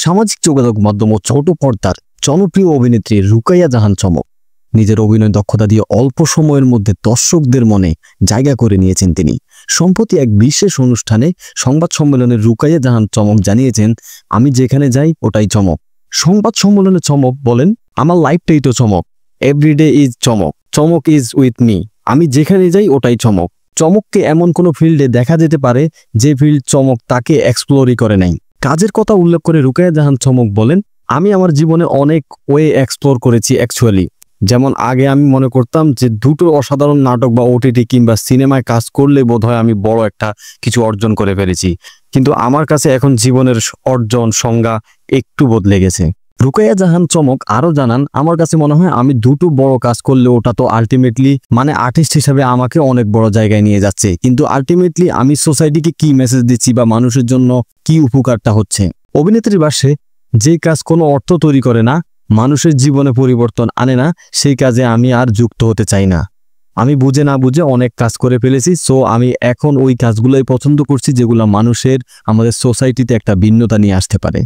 সামাজিক যোগাযোগ মাধ্যম ও ছোট পর্দার জনপ্রিয় অভিনেত্রী রুকাইয়া জাহান চমক নিজের অভিনয় দক্ষতা দিয়ে অল্প সময়ের মধ্যে দর্শকদের মনে জায়গা করে নিয়েছেন তিনি। সম্প্রতি এক বিশেষ অনুষ্ঠানে সংবাদ সম্মেলনে রুকাইয়া জাহান চমক জানিয়েছেন, আমি যেখানে যাই ওটাই চমক। সংবাদ সম্মেলনে চমক বলেন, আমার লাইফটাই তো চমক, এভরিডে ইজ চমক, চমক ইজ উইথ মি, আমি যেখানে যাই ওটাই চমক। চমককে এমন কোনো ফিল্ডে দেখা যেতে পারে যে ফিল্ড চমক তাকে এক্সপ্লোরই করে নাই। কাজের কথা উল্লেখ করে রুকাইয়া জাহান চমক বলেন, আমি আমার জীবনে অনেক ওয়ে এক্সপ্লোর করেছি অ্যাকচুয়ালি। যেমন আগে আমি মনে করতাম যে দুটো অসাধারণ নাটক বা ওটিটি কিংবা সিনেমায় কাজ করলে বোধহয় আমি বড় একটা কিছু অর্জন করে ফেলেছি, কিন্তু আমার কাছে এখন জীবনের অর্জন সংজ্ঞা একটু বদলে গেছে। রুকাইয়া জাহান চমক আরো জানান, আমার কাছে মনে হয় আমি দুটো বড় কাজ করলে ওটা তো আলটিমেটলি মানে আর্টিস্ট হিসেবে আমাকে অনেক বড় জায়গায় নিয়ে যাচ্ছে, কিন্তু আলটিমেটলি আমি সোসাইটিকে কি মেসেজ দিচ্ছি বা মানুষের জন্য কি উপকারটা হচ্ছে। অভিনেত্রীর ভাষ্যে, যে কাজ কোনো অর্থ তৈরি করে না, মানুষের জীবনে পরিবর্তন আনে না, সেই কাজে আমি আর যুক্ত হতে চাই না। আমি বুঝে না বুঝে অনেক কাজ করে ফেলেছি, সো আমি এখন ওই কাজগুলোই পছন্দ করছি যেগুলো মানুষের আমাদের সোসাইটিতে একটা ভিন্নতা নিয়ে আসতে পারে।